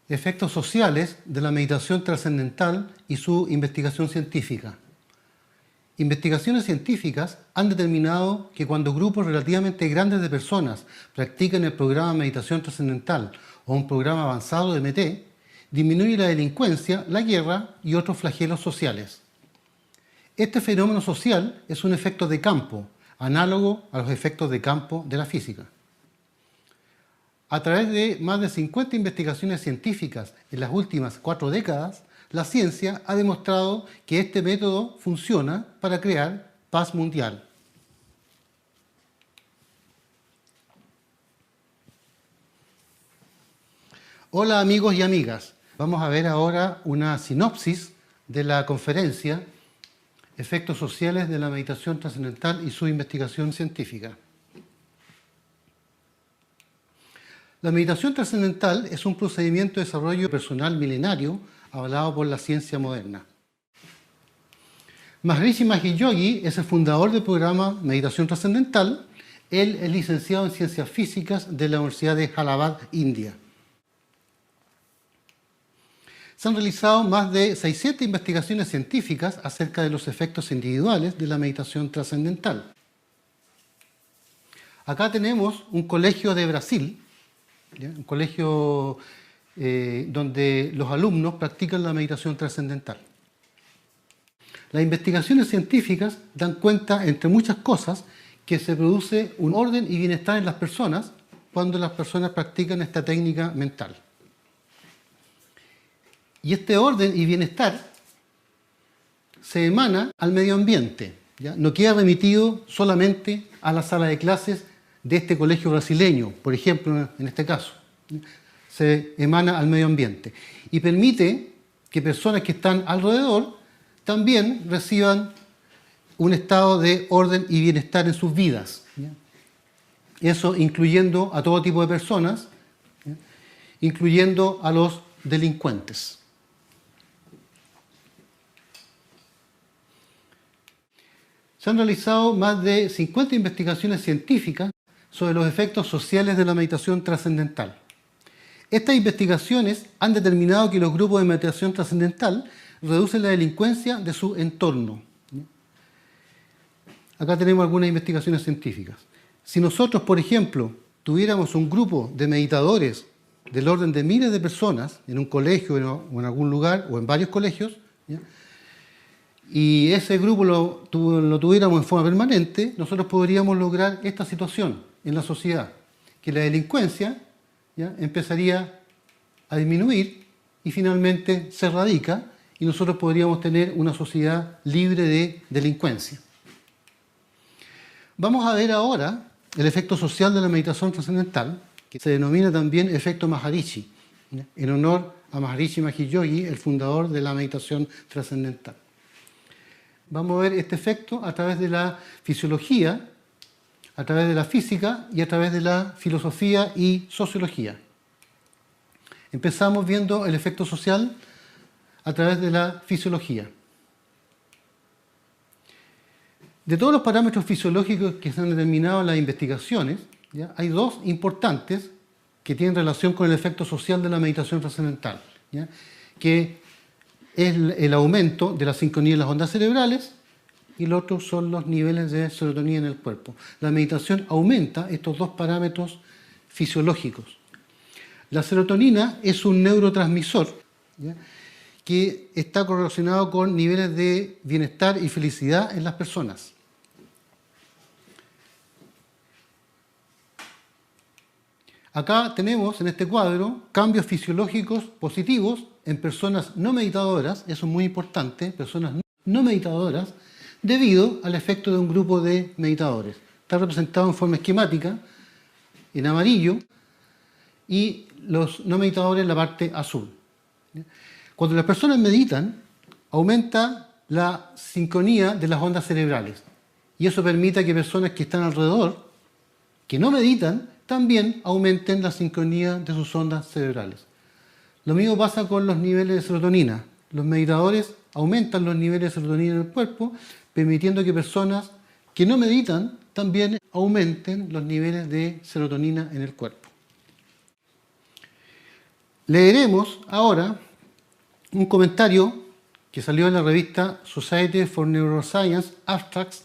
Efectos sociales de la meditación trascendental y su investigación científica. Investigaciones científicas han determinado que cuando grupos relativamente grandes de personas practican el programa de meditación trascendental o un programa avanzado de MT, disminuye la delincuencia, la guerra y otros flagelos sociales. Este fenómeno social es un efecto de campo, análogo a los efectos de campo de la física. A través de más de 50 investigaciones científicas en las últimas 4 décadas, la ciencia ha demostrado que este método funciona para crear paz mundial. Hola amigos y amigas, vamos a ver ahora una sinopsis de la conferencia Efectos sociales de la meditación trascendental y su investigación científica. La meditación trascendental es un procedimiento de desarrollo personal milenario avalado por la ciencia moderna. Maharishi Mahesh Yogi es el fundador del programa Meditación Trascendental. Él es licenciado en Ciencias Físicas de la Universidad de Allahabad, India. Se han realizado más de 600 investigaciones científicas acerca de los efectos individuales de la meditación trascendental. Acá tenemos un colegio de Brasil, un colegio donde los alumnos practican la meditación trascendental. Las investigaciones científicas dan cuenta, entre muchas cosas, que se produce un orden y bienestar en las personas cuando las personas practican esta técnica mental. Y este orden y bienestar se emana al medio ambiente, ¿ya? No queda remitido solamente a la sala de clases de este colegio brasileño, por ejemplo, en este caso. Se emana al medio ambiente y permite que personas que están alrededor también reciban un estado de orden y bienestar en sus vidas, ¿ya? Eso incluyendo a todo tipo de personas, ¿ya? Incluyendo a los delincuentes. Se han realizado más de 50 investigaciones científicas sobre los efectos sociales de la meditación trascendental. Estas investigaciones han determinado que los grupos de meditación trascendental reducen la delincuencia de su entorno. Acá tenemos algunas investigaciones científicas. Si nosotros, por ejemplo, tuviéramos un grupo de meditadores del orden de miles de personas en un colegio o en algún lugar o en varios colegios, ¿ya? Y ese grupo lo tuviéramos en forma permanente, nosotros podríamos lograr esta situación en la sociedad, que la delincuencia, ¿ya?, empezaría a disminuir y finalmente se erradica y nosotros podríamos tener una sociedad libre de delincuencia. Vamos a ver ahora el efecto social de la meditación trascendental, que se denomina también efecto Maharishi, ¿ya?, en honor a Maharishi Mahesh Yogi, el fundador de la meditación trascendental. Vamos a ver este efecto a través de la fisiología, a través de la física y a través de la filosofía y sociología. Empezamos viendo el efecto social a través de la fisiología. De todos los parámetros fisiológicos que se han determinado en las investigaciones, ¿ya?, hay dos importantes que tienen relación con el efecto social de la meditación trascendental, ¿ya?, que es el aumento de la sincronía de las ondas cerebrales y el otro son los niveles de serotonina en el cuerpo. La meditación aumenta estos dos parámetros fisiológicos. La serotonina es un neurotransmisor, ¿ya?, que está correlacionado con niveles de bienestar y felicidad en las personas. Acá tenemos en este cuadro cambios fisiológicos positivos en personas no meditadoras, eso es muy importante, personas no meditadoras, debido al efecto de un grupo de meditadores. Está representado en forma esquemática, en amarillo, y los no meditadores en la parte azul. Cuando las personas meditan, aumenta la sincronía de las ondas cerebrales, y eso permite que personas que están alrededor, que no meditan, también aumenten la sincronía de sus ondas cerebrales. Lo mismo pasa con los niveles de serotonina. Los meditadores aumentan los niveles de serotonina en el cuerpo, permitiendo que personas que no meditan también aumenten los niveles de serotonina en el cuerpo. Leeremos ahora un comentario que salió en la revista Society for Neuroscience Abstracts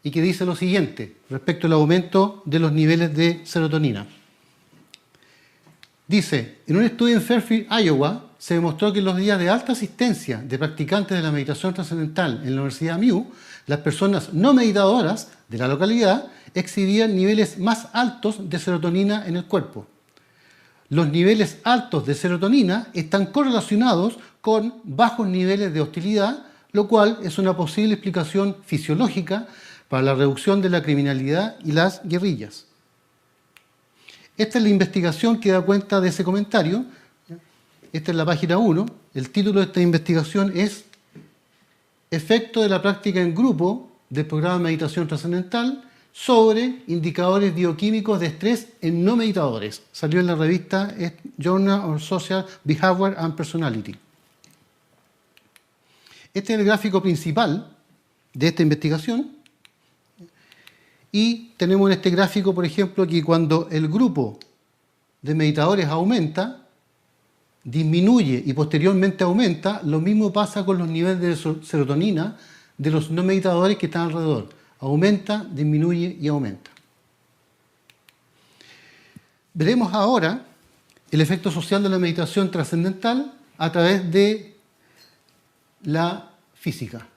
y que dice lo siguiente respecto al aumento de los niveles de serotonina. Dice, en un estudio en Fairfield, Iowa, se demostró que en los días de alta asistencia de practicantes de la meditación trascendental en la Universidad Mew, las personas no meditadoras de la localidad exhibían niveles más altos de serotonina en el cuerpo. Los niveles altos de serotonina están correlacionados con bajos niveles de hostilidad, lo cual es una posible explicación fisiológica para la reducción de la criminalidad y las guerrillas. Esta es la investigación que da cuenta de ese comentario. Esta es la página 1. El título de esta investigación es Efecto de la práctica en grupo del programa de meditación trascendental sobre indicadores bioquímicos de estrés en no meditadores. Salió en la revista Journal of Social Behavior and Personality. Este es el gráfico principal de esta investigación. Y tenemos en este gráfico, por ejemplo, que cuando el grupo de meditadores aumenta, disminuye y posteriormente aumenta, lo mismo pasa con los niveles de serotonina de los no meditadores que están alrededor. Aumenta, disminuye y aumenta. Veremos ahora el efecto social de la meditación trascendental a través de la física.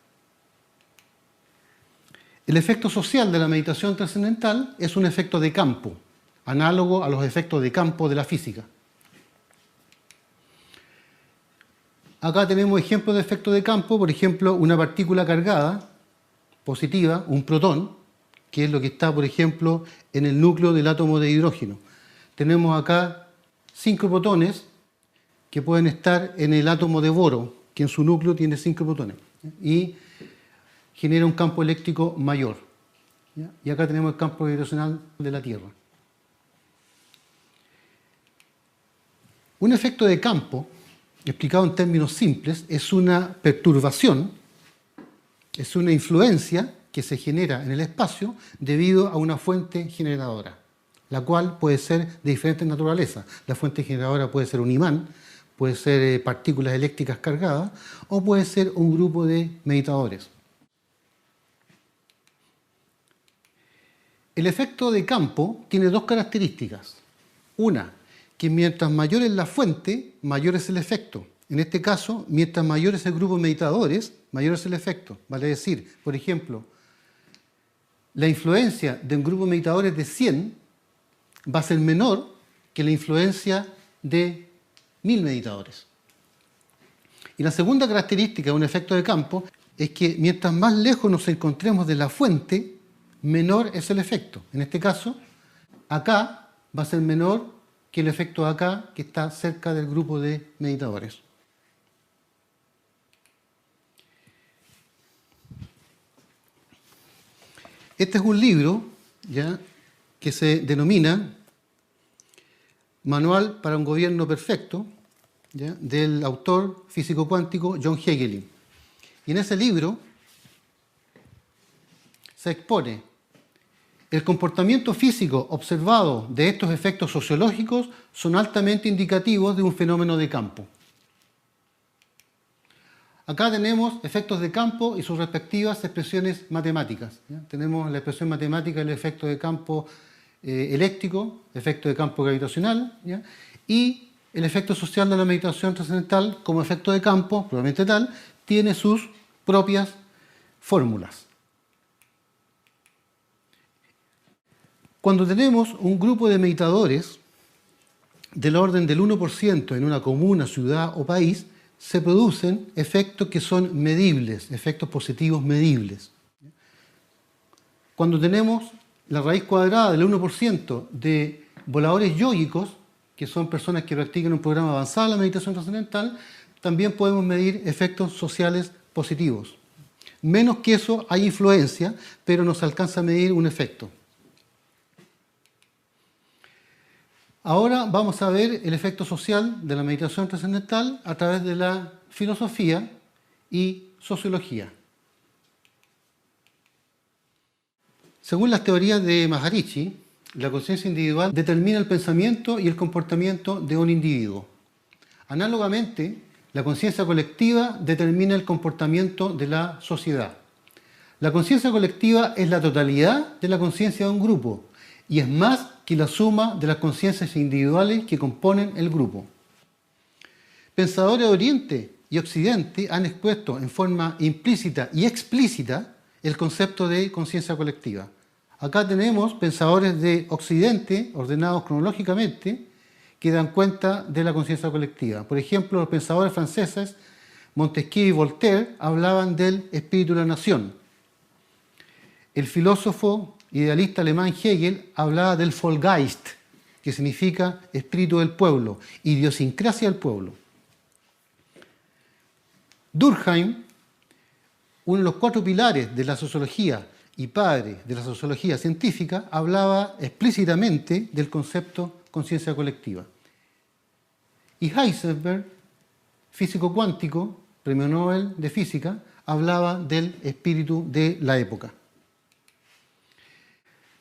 El efecto social de la meditación trascendental es un efecto de campo, análogo a los efectos de campo de la física. Acá tenemos ejemplos de efecto de campo, por ejemplo, una partícula cargada, positiva, un protón, que es lo que está, por ejemplo, en el núcleo del átomo de hidrógeno. Tenemos acá 5 protones que pueden estar en el átomo de boro, que en su núcleo tiene 5 protones. Y genera un campo eléctrico mayor. ¿Ya? Y acá tenemos el campo gravitacional de la Tierra. Un efecto de campo, explicado en términos simples, es una perturbación, es una influencia que se genera en el espacio debido a una fuente generadora, la cual puede ser de diferentes naturalezas. La fuente generadora puede ser un imán, puede ser partículas eléctricas cargadas o puede ser un grupo de meditadores. El efecto de campo tiene dos características. Una, que mientras mayor es la fuente, mayor es el efecto. En este caso, mientras mayor es el grupo de meditadores, mayor es el efecto. Vale decir, por ejemplo, la influencia de un grupo de meditadores de 100 va a ser menor que la influencia de 1000 meditadores. Y la segunda característica de un efecto de campo es que mientras más lejos nos encontremos de la fuente, menor es el efecto. En este caso, acá va a ser menor que el efecto de acá, que está cerca del grupo de meditadores. Este es un libro, ¿ya?, que se denomina Manual para un Gobierno Perfecto, ¿ya?, del autor físico cuántico John Hegelin. Y en ese libro se expone el comportamiento físico observado de estos efectos sociológicos son altamente indicativos de un fenómeno de campo. Acá tenemos efectos de campo y sus respectivas expresiones matemáticas. ¿Ya? Tenemos la expresión matemática del efecto de campo eléctrico, efecto de campo gravitacional, ¿ya?, y el efecto social de la meditación trascendental como efecto de campo, probablemente tal, tiene sus propias fórmulas. Cuando tenemos un grupo de meditadores del orden del 1% en una comuna, ciudad o país, se producen efectos que son medibles, efectos positivos medibles. Cuando tenemos la raíz cuadrada del 1% de voladores yógicos, que son personas que practican un programa avanzado de la meditación trascendental, también podemos medir efectos sociales positivos. Menos que eso hay influencia, pero nos alcanza a medir un efecto. Ahora vamos a ver el efecto social de la meditación trascendental a través de la filosofía y sociología. Según las teorías de Maharishi, la conciencia individual determina el pensamiento y el comportamiento de un individuo. Análogamente, la conciencia colectiva determina el comportamiento de la sociedad. La conciencia colectiva es la totalidad de la conciencia de un grupo y es más que la suma de las conciencias individuales que componen el grupo. Pensadores de Oriente y Occidente han expuesto en forma implícita y explícita el concepto de conciencia colectiva. Acá tenemos pensadores de Occidente, ordenados cronológicamente, que dan cuenta de la conciencia colectiva. Por ejemplo, los pensadores franceses, Montesquieu y Voltaire, hablaban del espíritu de la nación. El filósofo idealista alemán Hegel hablaba del Volksgeist, que significa espíritu del pueblo, idiosincrasia del pueblo. Durkheim, uno de los 4 pilares de la sociología y padre de la sociología científica, hablaba explícitamente del concepto conciencia colectiva. Y Heisenberg, físico cuántico, premio Nobel de física, hablaba del espíritu de la época.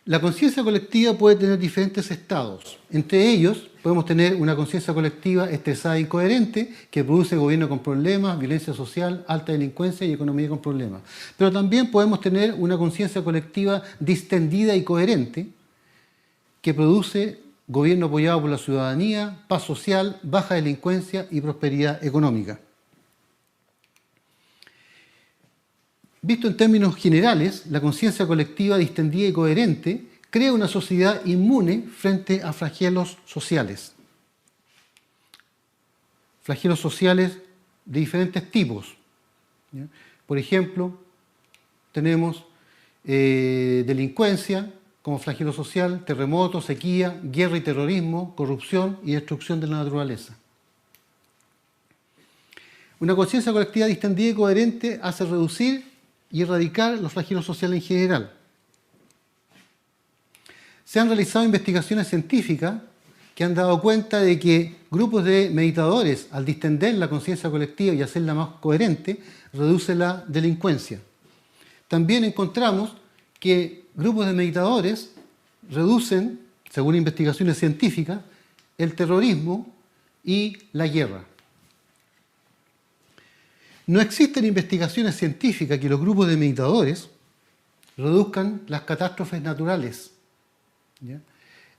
La conciencia colectiva puede tener diferentes estados. Entre ellos podemos tener una conciencia colectiva estresada e incoherente que produce gobierno con problemas, violencia social, alta delincuencia y economía con problemas. Pero también podemos tener una conciencia colectiva distendida y coherente que produce gobierno apoyado por la ciudadanía, paz social, baja delincuencia y prosperidad económica. Visto en términos generales, la conciencia colectiva distendida y coherente crea una sociedad inmune frente a flagelos sociales. Flagelos sociales de diferentes tipos. ¿Ya? Por ejemplo, tenemos delincuencia como flagelo social, terremotos, sequía, guerra y terrorismo, corrupción y destrucción de la naturaleza. Una conciencia colectiva distendida y coherente hace reducir y erradicar los flagelos sociales en general. Se han realizado investigaciones científicas que han dado cuenta de que grupos de meditadores, al distender la conciencia colectiva y hacerla más coherente, reduce la delincuencia. También encontramos que grupos de meditadores reducen, según investigaciones científicas, el terrorismo y la guerra. No existen investigaciones científicas que los grupos de meditadores reduzcan las catástrofes naturales, ¿ya?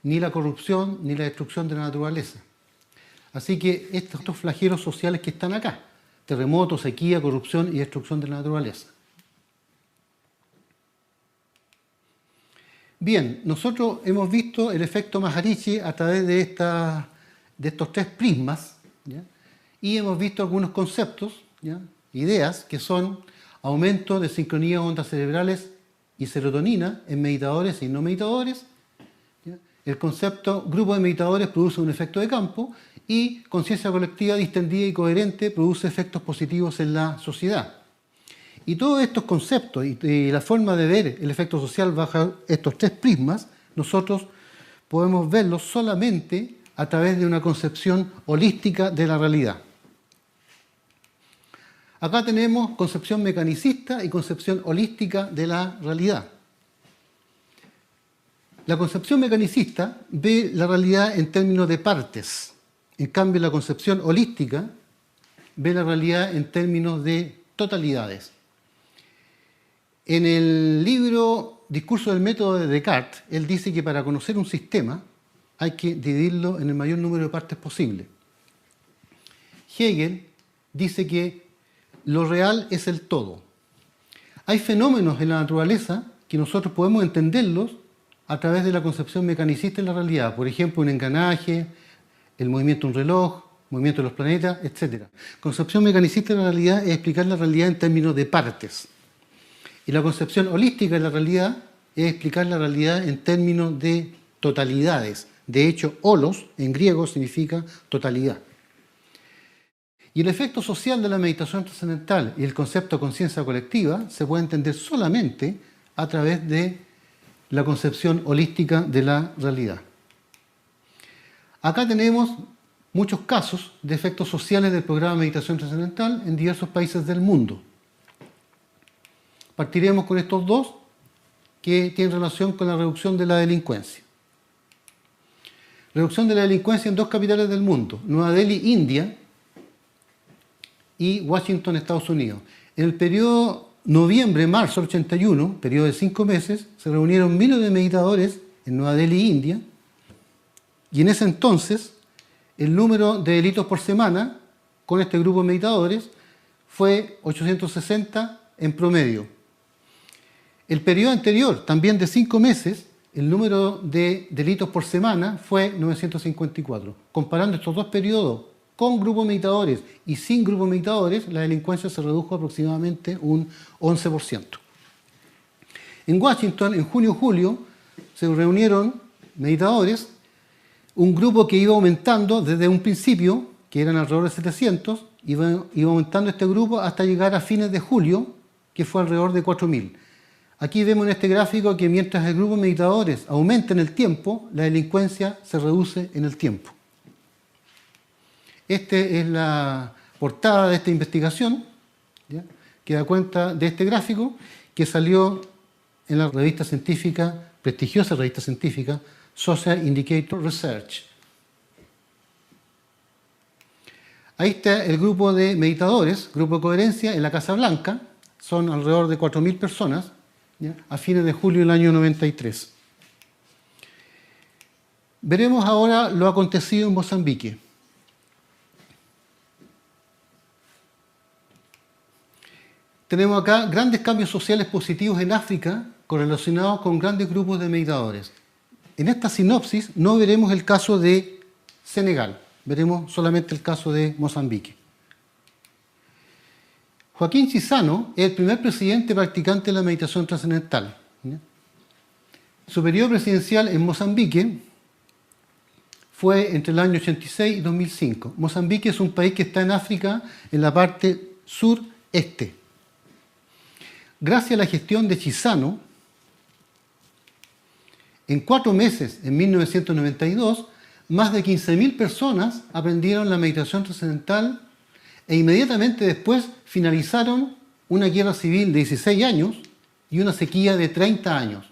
Ni la corrupción ni la destrucción de la naturaleza. Así que estos flagelos sociales que están acá, terremotos, sequía, corrupción y destrucción de la naturaleza. Bien, nosotros hemos visto el efecto Maharishi a través de estos 3 prismas, ¿ya? Y hemos visto algunos conceptos, ¿ya? Ideas que son aumento de sincronía de ondas cerebrales y serotonina en meditadores y no meditadores. ¿Ya? El concepto grupo de meditadores produce un efecto de campo y conciencia colectiva distendida y coherente produce efectos positivos en la sociedad. Y todos estos conceptos y la forma de ver el efecto social bajo estos 3 prismas, nosotros podemos verlos solamente a través de una concepción holística de la realidad. Acá tenemos concepción mecanicista y concepción holística de la realidad. La concepción mecanicista ve la realidad en términos de partes. En cambio, la concepción holística ve la realidad en términos de totalidades. En el libro Discurso del método de Descartes, él dice que para conocer un sistema hay que dividirlo en el mayor número de partes posible. Hegel dice que lo real es el todo. Hay fenómenos en la naturaleza que nosotros podemos entenderlos a través de la concepción mecanicista de la realidad. Por ejemplo, un engranaje, el movimiento de un reloj, el movimiento de los planetas, etc. Concepción mecanicista de la realidad es explicar la realidad en términos de partes. Y la concepción holística de la realidad es explicar la realidad en términos de totalidades. De hecho, holos en griego significa totalidad. Y el efecto social de la meditación trascendental y el concepto de conciencia colectiva se puede entender solamente a través de la concepción holística de la realidad. Acá tenemos muchos casos de efectos sociales del programa de meditación trascendental en diversos países del mundo. Partiremos con estos 2 que tienen relación con la reducción de la delincuencia. Reducción de la delincuencia en 2 capitales del mundo, Nueva Delhi, India, y Washington, Estados Unidos. En el periodo noviembre-marzo del 81, periodo de 5 meses, se reunieron miles de meditadores en Nueva Delhi, India, y en ese entonces el número de delitos por semana con este grupo de meditadores fue 860 en promedio. El periodo anterior, también de 5 meses, el número de delitos por semana fue 954. Comparando estos dos periodos con grupos meditadores y sin grupos meditadores, la delincuencia se redujo aproximadamente un 11%. En Washington, en junio-julio, se reunieron meditadores, un grupo que iba aumentando desde un principio, que eran alrededor de 700, iba aumentando este grupo hasta llegar a fines de julio, que fue alrededor de 4.000. Aquí vemos en este gráfico que mientras el grupo de meditadores aumenta en el tiempo, la delincuencia se reduce en el tiempo. Esta es la portada de esta investigación, ¿ya?, que da cuenta de este gráfico que salió en la revista científica, prestigiosa revista científica, Social Indicator Research. Ahí está el grupo de meditadores, grupo de coherencia en la Casa Blanca, son alrededor de 4.000 personas, ¿ya?, a fines de julio del año 93. Veremos ahora lo acontecido en Mozambique. Tenemos acá grandes cambios sociales positivos en África correlacionados con grandes grupos de meditadores. En esta sinopsis no veremos el caso de Senegal, veremos solamente el caso de Mozambique. Joaquín Chissano es el primer presidente practicante de la meditación trascendental. Su periodo presidencial en Mozambique fue entre el año 86 y 2005. Mozambique es un país que está en África, en la parte sureste. Gracias a la gestión de Chissano, en 4 meses, en 1992, más de 15.000 personas aprendieron la meditación trascendental e inmediatamente después finalizaron una guerra civil de 16 años y una sequía de 30 años.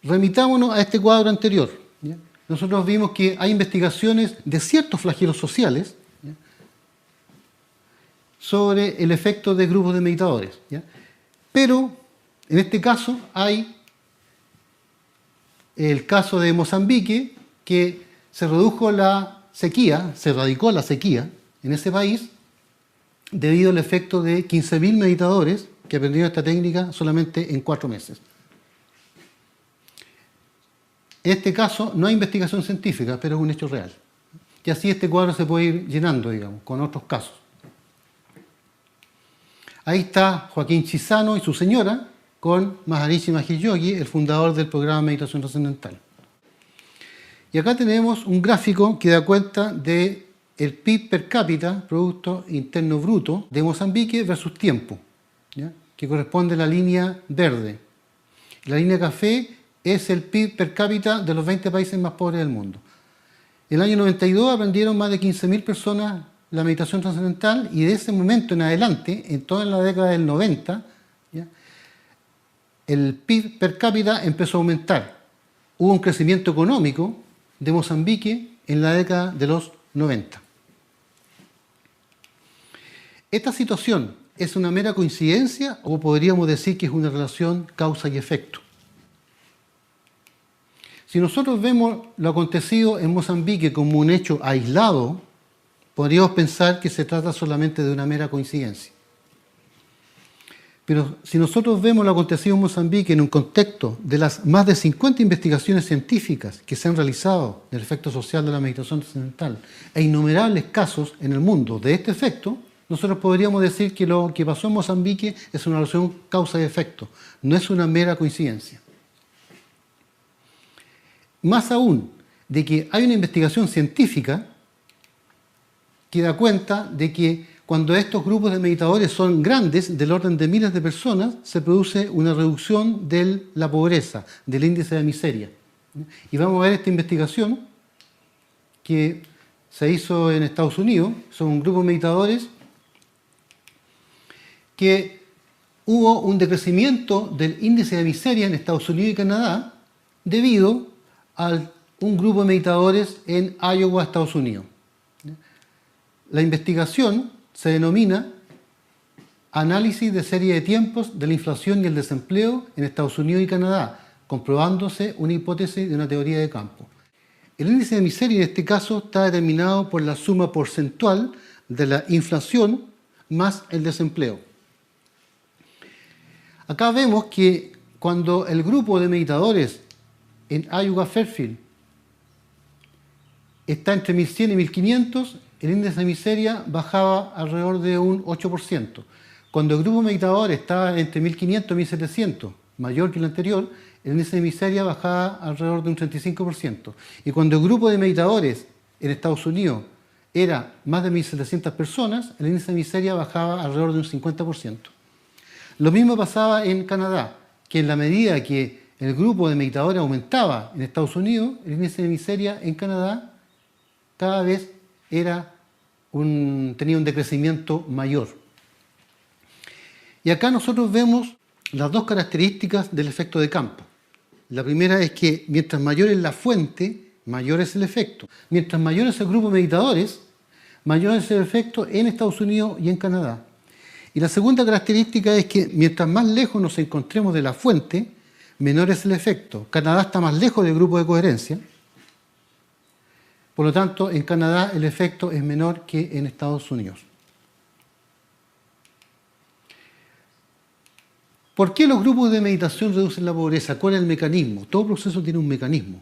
Remitámonos a este cuadro anterior, ¿ya? Nosotros vimos que hay investigaciones de ciertos flagelos sociales, ¿ya?, sobre el efecto de grupos de meditadores, ¿ya? Pero en este caso hay el caso de Mozambique, que se redujo la sequía, se erradicó la sequía en ese país debido al efecto de 15.000 meditadores que aprendieron esta técnica solamente en 4 meses. En este caso no hay investigación científica, pero es un hecho real. Y así este cuadro se puede ir llenando, digamos, con otros casos. Ahí está Joaquín Chissano y su señora con Maharishi Mahesh Yogi, el fundador del programa de meditación trascendental. Y acá tenemos un gráfico que da cuenta del PIB per cápita, Producto Interno Bruto, de Mozambique versus tiempo, ¿ya?, que corresponde a la línea verde. La línea café es el PIB per cápita de los 20 países más pobres del mundo. En el año 92 aprendieron más de 15.000 personas la meditación trascendental y de ese momento en adelante, en toda la década del 90, ¿ya?, el PIB per cápita empezó a aumentar. Hubo un crecimiento económico de Mozambique en la década de los 90. ¿Esta situación es una mera coincidencia o podríamos decir que es una relación causa y efecto? Si nosotros vemos lo acontecido en Mozambique como un hecho aislado, podríamos pensar que se trata solamente de una mera coincidencia. Pero si nosotros vemos lo acontecido en Mozambique en un contexto de las más de 50 investigaciones científicas que se han realizado del efecto social de la meditación trascendental e innumerables casos en el mundo de este efecto, nosotros podríamos decir que lo que pasó en Mozambique es una relación causa y efecto, no es una mera coincidencia. Más aún, de que hay una investigación científica que da cuenta de que cuando estos grupos de meditadores son grandes, del orden de miles de personas, se produce una reducción de la pobreza, del índice de miseria. Y vamos a ver esta investigación que se hizo en Estados Unidos, son un grupo de meditadores, que hubo un decrecimiento del índice de miseria en Estados Unidos y Canadá debido a un grupo de meditadores en Iowa, Estados Unidos. La investigación se denomina análisis de serie de tiempos de la inflación y el desempleo en Estados Unidos y Canadá, comprobándose una hipótesis de una teoría de campo. El índice de miseria en este caso está determinado por la suma porcentual de la inflación más el desempleo. Acá vemos que cuando el grupo de meditadores en Iowa-Fairfield está entre 1100 y 1500, el índice de miseria bajaba alrededor de un 8%. Cuando el grupo de meditadores estaba entre 1500 y 1700, mayor que el anterior, el índice de miseria bajaba alrededor de un 35%. Y cuando el grupo de meditadores en Estados Unidos era más de 1700 personas, el índice de miseria bajaba alrededor de un 50%. Lo mismo pasaba en Canadá, que en la medida que el grupo de meditadores aumentaba en Estados Unidos, el índice de miseria en Canadá cada vez tenía un decrecimiento mayor. Y acá nosotros vemos las dos características del efecto de campo. La primera es que mientras mayor es la fuente, mayor es el efecto. Mientras mayor es el grupo de meditadores, mayor es el efecto en Estados Unidos y en Canadá. Y la segunda característica es que mientras más lejos nos encontremos de la fuente, menor es el efecto. Canadá está más lejos del grupo de coherencia. Por lo tanto, en Canadá el efecto es menor que en Estados Unidos. ¿Por qué los grupos de meditación reducen la pobreza? ¿Cuál es el mecanismo? Todo proceso tiene un mecanismo.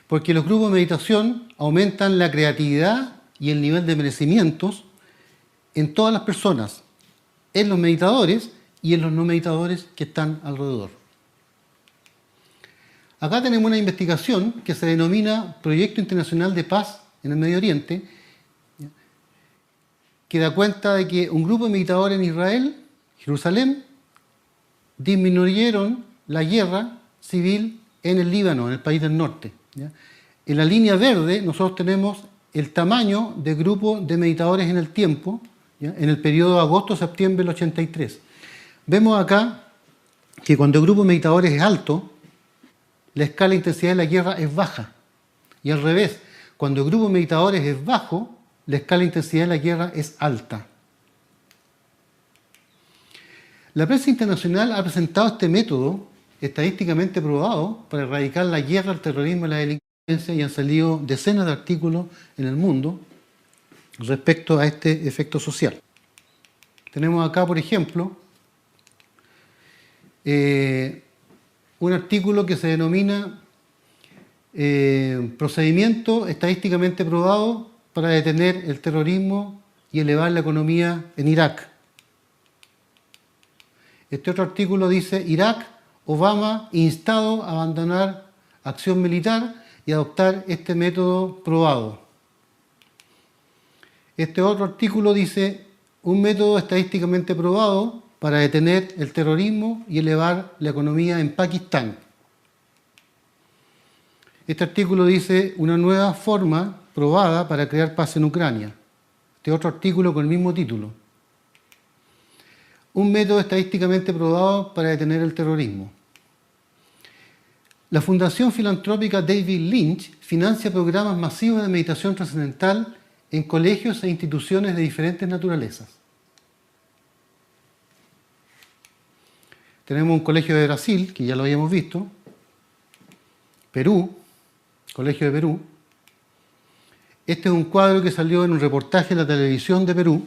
Porque los grupos de meditación aumentan la creatividad y el nivel de merecimientos en todas las personas, en los meditadores y en los no meditadores que están alrededor. Acá tenemos una investigación que se denomina Proyecto Internacional de Paz en el Medio Oriente, que da cuenta de que un grupo de meditadores en Israel, Jerusalén, disminuyeron la guerra civil en el Líbano, en el país del norte. ¿Ya? En la línea verde nosotros tenemos el tamaño de grupo de meditadores en el tiempo, ¿ya? En el periodo de agosto-septiembre del 83. Vemos acá que cuando el grupo de meditadores es alto, la escala de intensidad de la guerra es baja. Y al revés, cuando el grupo de meditadores es bajo, la escala de intensidad de la guerra es alta. La prensa internacional ha presentado este método estadísticamente probado para erradicar la guerra, el terrorismo y la delincuencia y han salido decenas de artículos en el mundo respecto a este efecto social. Tenemos acá, por ejemplo, un artículo que se denomina procedimiento estadísticamente probado para detener el terrorismo y elevar la economía en Irak. Este otro artículo dice: Irak, Obama instado a abandonar acción militar y adoptar este método probado. Este otro artículo dice: un método estadísticamente probado para detener el terrorismo y elevar la economía en Pakistán. Este artículo dice: una nueva forma probada para crear paz en Ucrania. Este otro artículo con el mismo título. Un método estadísticamente probado para detener el terrorismo. La Fundación Filantrópica David Lynch financia programas masivos de meditación trascendental en colegios e instituciones de diferentes naturalezas. Tenemos un colegio de Brasil, que ya lo habíamos visto. Perú, Colegio de Perú. Este es un cuadro que salió en un reportaje de la televisión de Perú.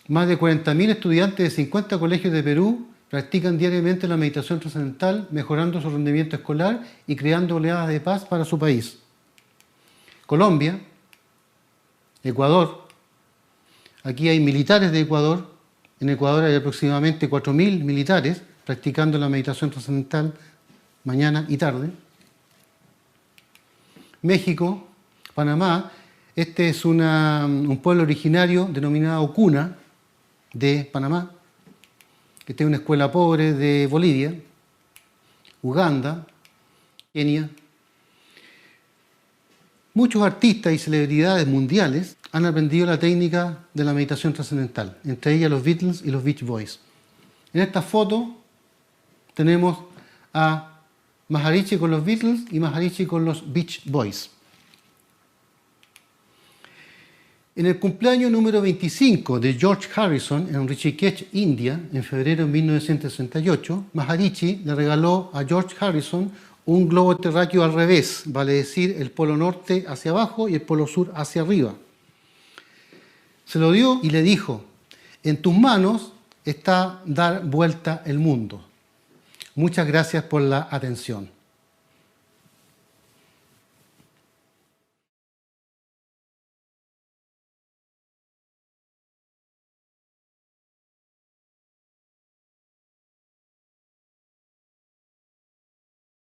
Más de 40.000 estudiantes de 50 colegios de Perú practican diariamente la meditación trascendental, mejorando su rendimiento escolar y creando oleadas de paz para su país. Colombia, Ecuador. Aquí hay militares de Ecuador. En Ecuador hay aproximadamente 4.000 militares practicando la meditación trascendental mañana y tarde. México, Panamá. Este es un pueblo originario denominado Cuna de Panamá. Esta es una escuela pobre de Bolivia. Uganda, Kenia. Muchos artistas y celebridades mundiales han aprendido la técnica de la meditación trascendental, entre ellas los Beatles y los Beach Boys. En esta foto tenemos a Maharishi con los Beatles y Maharishi con los Beach Boys. En el cumpleaños número 25 de George Harrison en Rishikesh, India, en febrero de 1968, Maharishi le regaló a George Harrison un globo terráqueo al revés, vale decir, el polo norte hacia abajo y el polo sur hacia arriba. Se lo dio y le dijo: en tus manos está dar vuelta el mundo. Muchas gracias por la atención.